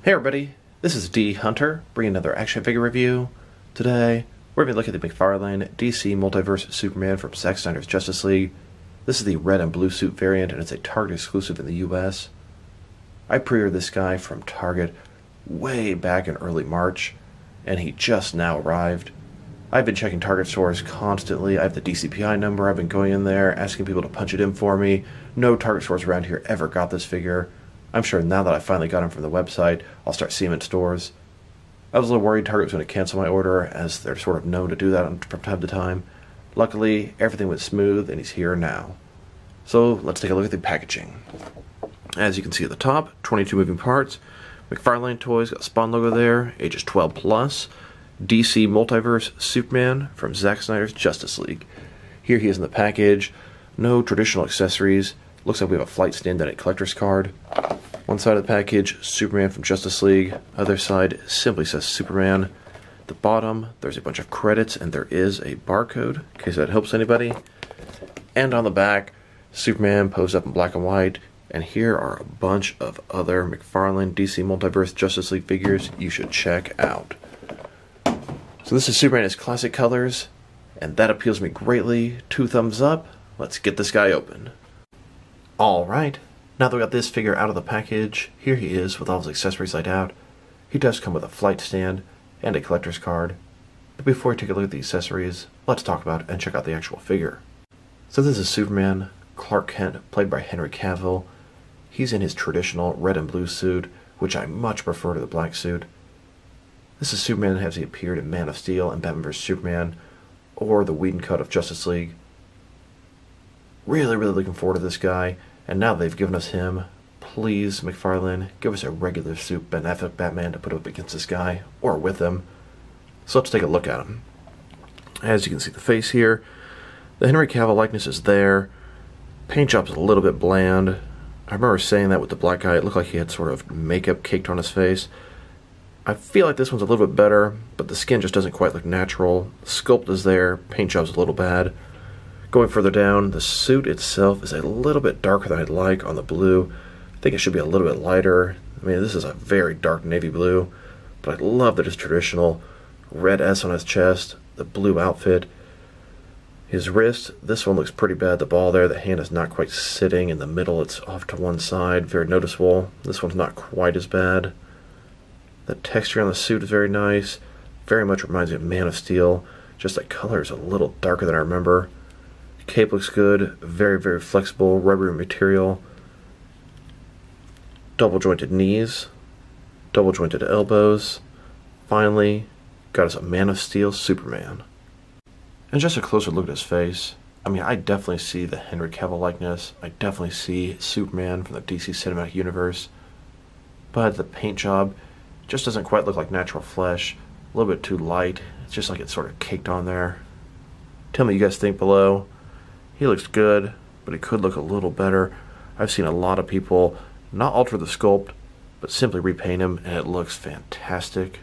Hey everybody, this is D Hunter, bringing another action figure review. Today, we're going to be looking at the McFarlane DC Multiverse Superman from Zack Snyder's Justice League. This is the red and blue suit variant, and it's a Target exclusive in the US. I pre-ordered this guy from Target way back in early March, and he just now arrived. I've been checking Target stores constantly. I have the DCPI number. I've been going in there, asking people to punch it in for me. No Target stores around here ever got this figure. I'm sure now that I finally got him from the website, I'll start seeing him in stores. I was a little worried Target was going to cancel my order, as they're sort of known to do that from time to time. Luckily, everything went smooth, and he's here now. So, let's take a look at the packaging. As you can see at the top, 22 moving parts. McFarlane Toys, got the Spawn logo there, ages 12 plus. DC Multiverse Superman from Zack Snyder's Justice League. Here he is in the package. No traditional accessories. Looks like we have a flight stand and a collector's card. One side of the package, Superman from Justice League. Other side simply says Superman. At the bottom, there's a bunch of credits, and there is a barcode, in case that helps anybody. And on the back, Superman posed up in black and white. And here are a bunch of other McFarlane DC Multiverse Justice League figures you should check out. So this is Superman in his classic colors, and that appeals to me greatly. 2 thumbs up. Let's get this guy open. Alright, now that we got this figure out of the package, here he is with all his accessories laid out. He does come with a flight stand and a collector's card. But before we take a look at the accessories, let's talk about and check out the actual figure. So this is Superman, Clark Kent, played by Henry Cavill. He's in his traditional red and blue suit, which I much prefer to the black suit. This is Superman as he appeared in Man of Steel and Batman vs Superman, or the Whedon cut of Justice League. Really looking forward to this guy, and now they've given us him, please, McFarlane, give us a regular suit Ben Affleck Batman to put up against this guy, or with him. So let's take a look at him. As you can see the face here, the Henry Cavill likeness is there. Paint job's a little bit bland. I remember saying that with the black guy, it looked like he had sort of makeup caked on his face. I feel like this one's a little bit better, but the skin just doesn't quite look natural. The sculpt is there, paint job's a little bad. Going further down, the suit itself is a little bit darker than I'd like on the blue. I think it should be a little bit lighter. I mean, this is a very dark navy blue, but I love that it's traditional. Red S on his chest, the blue outfit. His wrist, this one looks pretty bad. The ball there, the hand is not quite sitting in the middle. It's off to one side, very noticeable. This one's not quite as bad. The texture on the suit is very nice. Very much reminds me of Man of Steel. Just the color is a little darker than I remember. Cape looks good, very flexible, rubbery material. Double jointed knees, double jointed elbows. Finally, got us a Man of Steel Superman. And just a closer look at his face. I mean, I definitely see the Henry Cavill likeness. I definitely see Superman from the DC Cinematic Universe. But the paint job just doesn't quite look like natural flesh. A little bit too light. It's just like it's sort of caked on there. Tell me what you guys think below. He looks good, but he could look a little better. I've seen a lot of people not alter the sculpt, but simply repaint him, and it looks fantastic.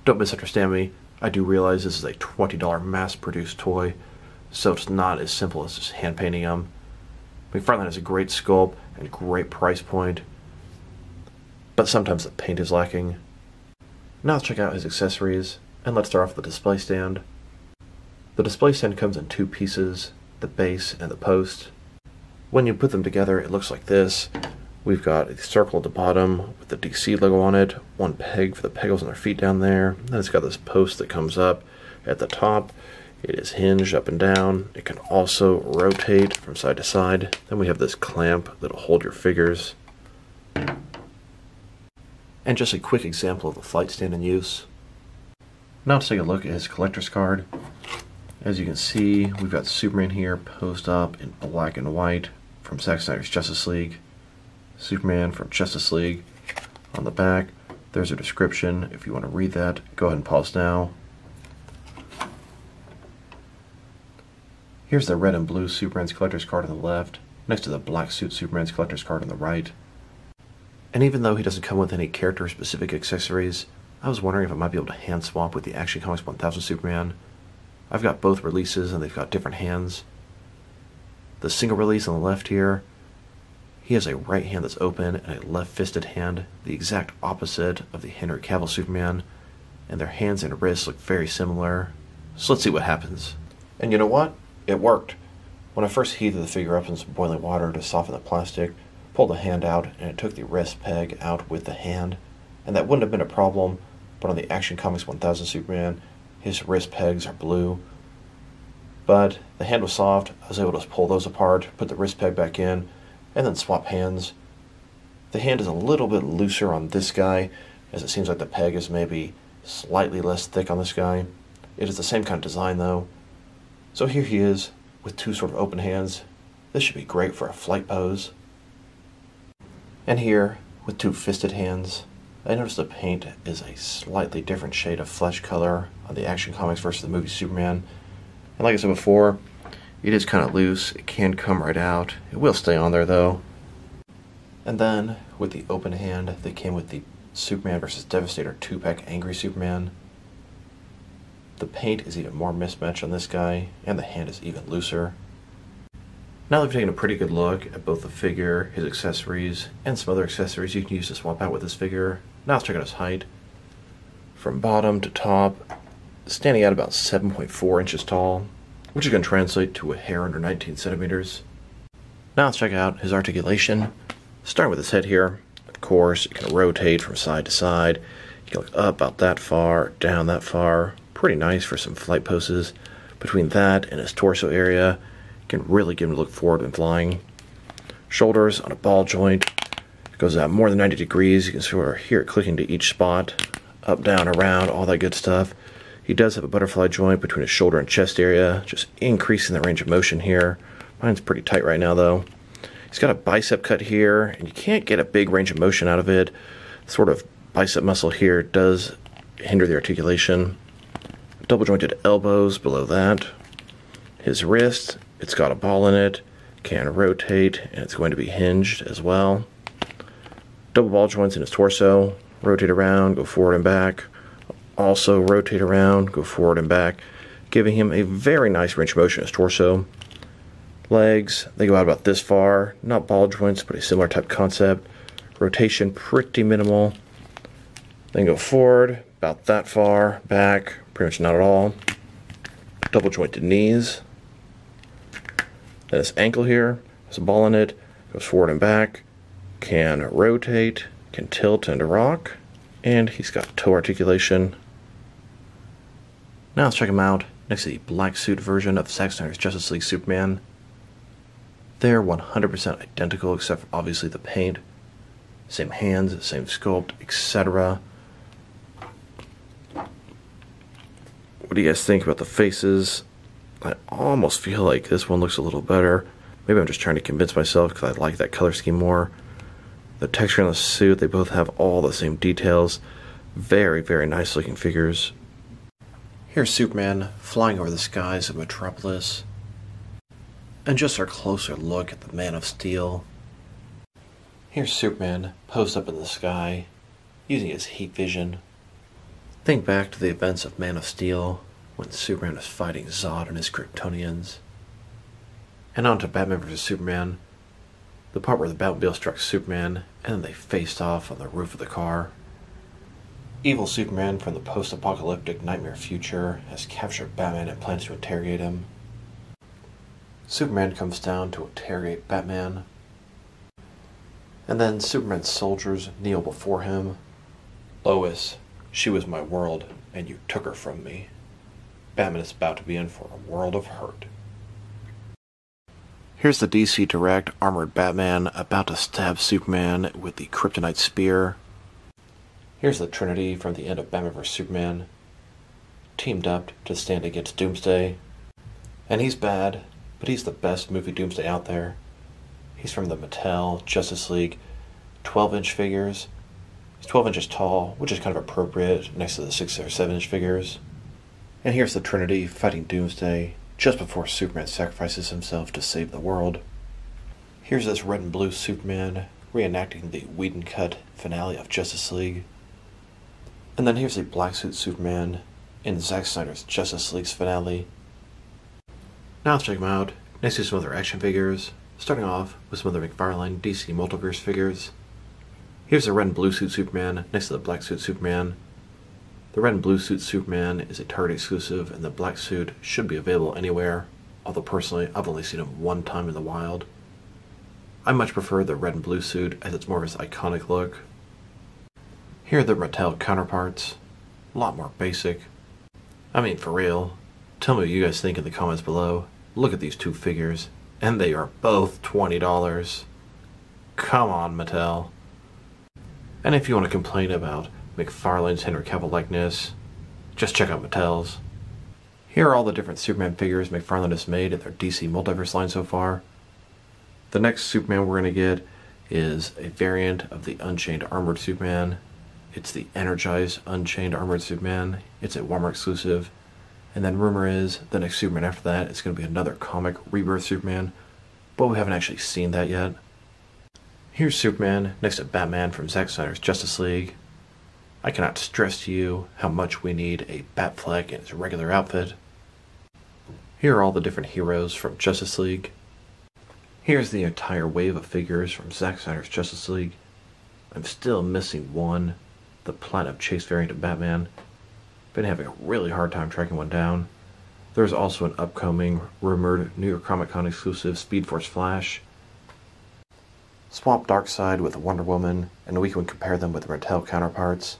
Don't misunderstand me. I do realize this is a $20 mass-produced toy, so it's not as simple as just hand-painting him. McFarlane has a great sculpt and great price point, but sometimes the paint is lacking. Now let's check out his accessories, and let's start off with the display stand. The display stand comes in 2 pieces, the base and the post. When you put them together, it looks like this. We've got a circle at the bottom with the DC logo on it, 1 peg for the pegals on their feet down there. Then it's got this post that comes up at the top. It is hinged up and down. It can also rotate from side to side. Then we have this clamp that'll hold your figures. And just a quick example of the flight stand in use. Now let's take a look at his collector's card. As you can see, we've got Superman here posed up in black and white from Zack Snyder's Justice League. Superman from Justice League. On the back, there's a description. If you want to read that, go ahead and pause now. Here's the red and blue Superman's collector's card on the left, next to the black suit Superman's collector's card on the right. And even though he doesn't come with any character-specific accessories, I was wondering if I might be able to hand swap with the Action Comics 1000 Superman. I've got both releases and they've got different hands. The single release on the left here, He has a right hand that's open and a left-fisted hand, the exact opposite of the Henry Cavill Superman, and their hands and wrists look very similar. So let's see what happens. And you know what? It worked. When I first heated the figure up in some boiling water to soften the plastic, pulled the hand out, and it took the wrist peg out with the hand, and that wouldn't have been a problem, but on the Action Comics 1000 Superman, his wrist pegs are blue. But the hand was soft. I was able to pull those apart, put the wrist peg back in, and then swap hands. The hand is a little bit looser on this guy, as it seems like the peg is maybe slightly less thick on this guy. It is the same kind of design though. So here he is, with two sort of open hands. This should be great for a flight pose. And here, with two fisted hands, I noticed the paint is a slightly different shade of flesh color on the Action Comics versus the movie Superman. And like I said before, it is kind of loose. It can come right out. It will stay on there though. And then, with the open hand that came with the Superman vs. Devastator 2-pack Angry Superman, the paint is even more mismatched on this guy, and the hand is even looser. Now that we've taken a pretty good look at both the figure, his accessories, and some other accessories you can use to swap out with this figure, now let's check out his height. From bottom to top, standing at about 7.4 inches tall, which is going to translate to a hair under 19 centimeters. Now let's check out his articulation. Starting with his head here, of course, it can rotate from side to side. You can look up about that far, down that far. Pretty nice for some flight poses. Between that and his torso area, you can really get him to look forward when flying. Shoulders on a ball joint. It goes out more than 90 degrees. You can sort of hear it clicking to each spot. Up, down, around, all that good stuff. He does have a butterfly joint between his shoulder and chest area, just increasing the range of motion here. Mine's pretty tight right now though. He's got a bicep cut here, and you can't get a big range of motion out of it. Sort of bicep muscle here does hinder the articulation. Double jointed elbows below that. His wrist, it's got a ball in it, can rotate, and it's going to be hinged as well. Double ball joints in his torso, rotate around, go forward and back. Also rotate around, go forward and back, giving him a very nice range of motion in his torso. Legs, they go out about this far, not ball joints, but a similar type concept. Rotation pretty minimal. Then go forward, about that far, back, pretty much not at all. Double jointed knees. Then his ankle here has a ball in it, goes forward and back, can rotate, can tilt and rock, and he's got toe articulation. Now let's check him out next to the black suit version of Zack Snyder's Justice League Superman. They're 100% identical except for obviously the paint. Same hands, same sculpt, etc. What do you guys think about the faces? I almost feel like this one looks a little better. Maybe I'm just trying to convince myself because I like that color scheme more. The texture on the suit, they both have all the same details. Very, very nice looking figures. Here's Superman flying over the skies of Metropolis. And just our closer look at the Man of Steel. Here's Superman posed up in the sky, using his heat vision. Think back to the events of Man of Steel, when Superman was fighting Zod and his Kryptonians. And on to Batman vs. Superman, the part where the Batmobile struck Superman, and then they faced off on the roof of the car. Evil Superman from the post-apocalyptic nightmare future has captured Batman and plans to interrogate him. Superman comes down to interrogate Batman. And then Superman's soldiers kneel before him. Lois, she was my world, and you took her from me. Batman is about to be in for a world of hurt. Here's the DC Direct armored Batman about to stab Superman with the kryptonite spear. Here's the Trinity from the end of Batman vs. Superman, teamed up to stand against Doomsday. And he's bad, but he's the best movie Doomsday out there. He's from the Mattel Justice League 12-inch figures. He's 12 inches tall, which is kind of appropriate next to the 6 or 7-inch figures. And here's the Trinity fighting Doomsday just before Superman sacrifices himself to save the world. Here's this red and blue Superman reenacting the Whedon-cut finale of Justice League. And then here's the black suit Superman in Zack Snyder's Justice League's finale. Now let's check him out next to some other action figures. Starting off with some of the McFarlane DC Multiverse figures. Here's the red and blue suit Superman next to the black suit Superman. The red and blue suit Superman is a Target exclusive, and the black suit should be available anywhere, although personally I've only seen him one time in the wild. I much prefer the red and blue suit as it's more of his iconic look. Here are the Mattel counterparts. A lot more basic. I mean, for real. Tell me what you guys think in the comments below. Look at these two figures, and they are both $20. Come on, Mattel. And if you want to complain about McFarlane's Henry Cavill likeness, just check out Mattel's. Here are all the different Superman figures McFarlane has made in their DC Multiverse line so far. The next Superman we're going to get is a variant of the Unchained Armored Superman. It's the Energized Unchained Armored Superman. It's a Walmart exclusive. And then rumor is the next Superman after that is going to be another comic Rebirth Superman, but we haven't actually seen that yet. Here's Superman next to Batman from Zack Snyder's Justice League. I cannot stress to you how much we need a Batfleck in his regular outfit. Here are all the different heroes from Justice League. Here's the entire wave of figures from Zack Snyder's Justice League. I'm still missing one, the Platinum Chase variant of Batman. Been having a really hard time tracking one down. There's also an upcoming, rumored New York Comic Con exclusive Speed Force Flash. Swap Darkseid with Wonder Woman, and we can compare them with Mattel counterparts.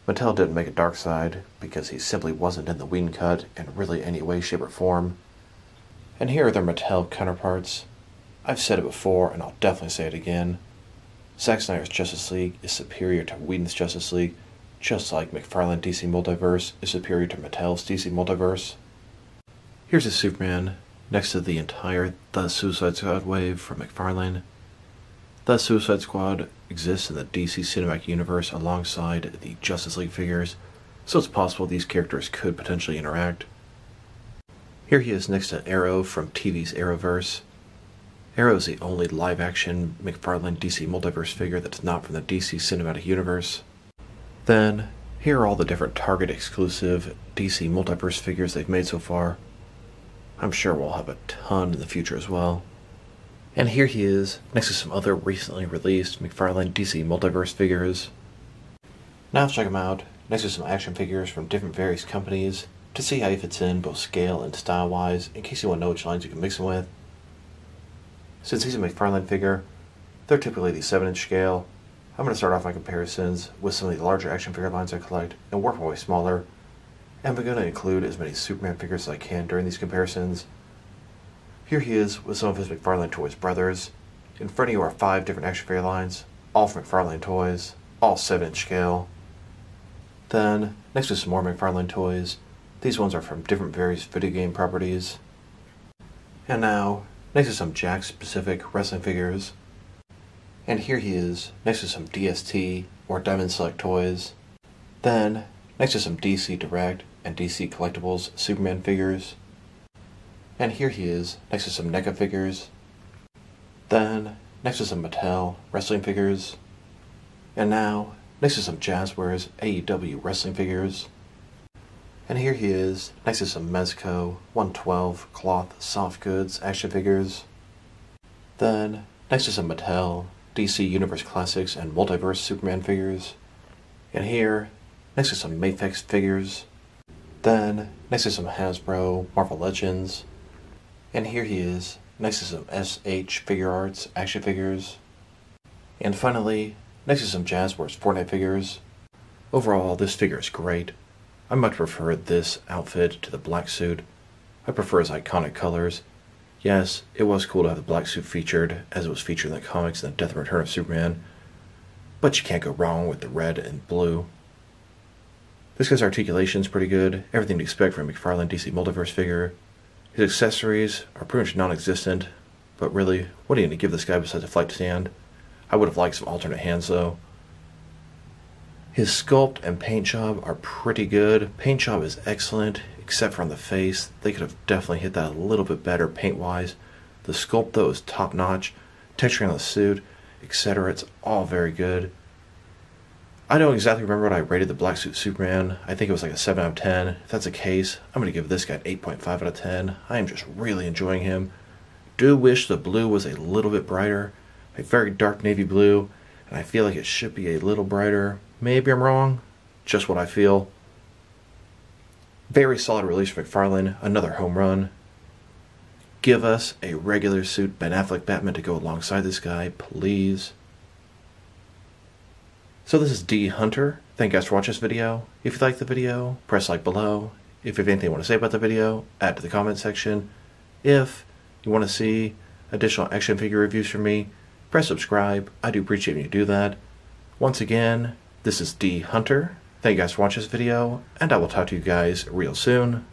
Mattel didn't make a Darkseid because he simply wasn't in the Whedon cut in really any way, shape, or form. And here are their Mattel counterparts. I've said it before, and I'll definitely say it again. Zack Snyder's Justice League is superior to Whedon's Justice League, just like McFarlane DC Multiverse is superior to Mattel's DC Multiverse. Here's a Superman next to the entire The Suicide Squad wave from McFarlane. The Suicide Squad exists in the DC Cinematic Universe alongside the Justice League figures, so it's possible these characters could potentially interact. Here he is next to Arrow from TV's Arrowverse. Arrow is the only live-action McFarlane DC Multiverse figure that's not from the DC Cinematic Universe. Then, here are all the different Target exclusive DC Multiverse figures they've made so far. I'm sure we'll have a ton in the future as well. And here he is, next to some other recently released McFarlane DC Multiverse figures. Now let's check him out, next to some action figures from different various companies, to see how he fits in both scale and style-wise, in case you want to know which lines you can mix him with. Since he's a McFarlane figure, they're typically the 7-inch scale. I'm going to start off my comparisons with some of the larger action figure lines I collect and work my way smaller, and I'm going to include as many Superman figures as I can during these comparisons. Here he is with some of his McFarlane Toys brothers. In front of you are 5 different action figure lines, all from McFarlane Toys, all 7-inch scale. Then, next to some more McFarlane Toys, these ones are from different various video game properties. And now, next to some Jakks-specific wrestling figures. And here he is, next to some DST or Diamond Select toys. Then, next to some DC Direct and DC Collectibles Superman figures. And here he is, next to some NECA figures. Then, next to some Mattel wrestling figures. And now, next to some Jazzwares AEW wrestling figures. And here he is, next to some Mezco 112 cloth soft goods action figures. Then, next to some Mattel DC Universe Classics and Multiverse Superman figures. And here, next to some Mafex figures. Then, next to some Hasbro Marvel Legends. And here he is, next to some SH Figure Arts action figures. And finally, next to some Jazzwares Fortnite figures. Overall, this figure is great. I much prefer this outfit to the black suit. I prefer his iconic colors. Yes, it was cool to have the black suit featured, as it was featured in the comics in the Death and Return of Superman, but you can't go wrong with the red and blue. This guy's articulation is pretty good, everything to expect from a McFarlane DC Multiverse figure. His accessories are pretty much non-existent, but really, what are you going to give this guy besides a flight stand? I would have liked some alternate hands though. His sculpt and paint job are pretty good. Paint job is excellent, except for on the face. They could have definitely hit that a little bit better paint-wise. The sculpt, though, is top-notch. Texturing on the suit, etc. It's all very good. I don't exactly remember what I rated the Black Suit Superman. I think it was like a 7 out of 10. If that's the case, I'm going to give this guy an 8.5 out of 10. I am just really enjoying him. do wish the blue was a little bit brighter. A very dark navy blue, and I feel like it should be a little brighter. Maybe I'm wrong. Just what I feel. Very solid release from McFarlane. Another home run. Give us a regular suit Ben Affleck Batman to go alongside this guy, please. So this is D Hunter. Thank you guys for watching this video. If you liked the video, press like below. If you have anything you want to say about the video, add to the comment section. If you want to see additional action figure reviews from me, press subscribe. I do appreciate when you do that. Once again, this is D Hunter. Thank you guys for watching this video, and I will talk to you guys real soon.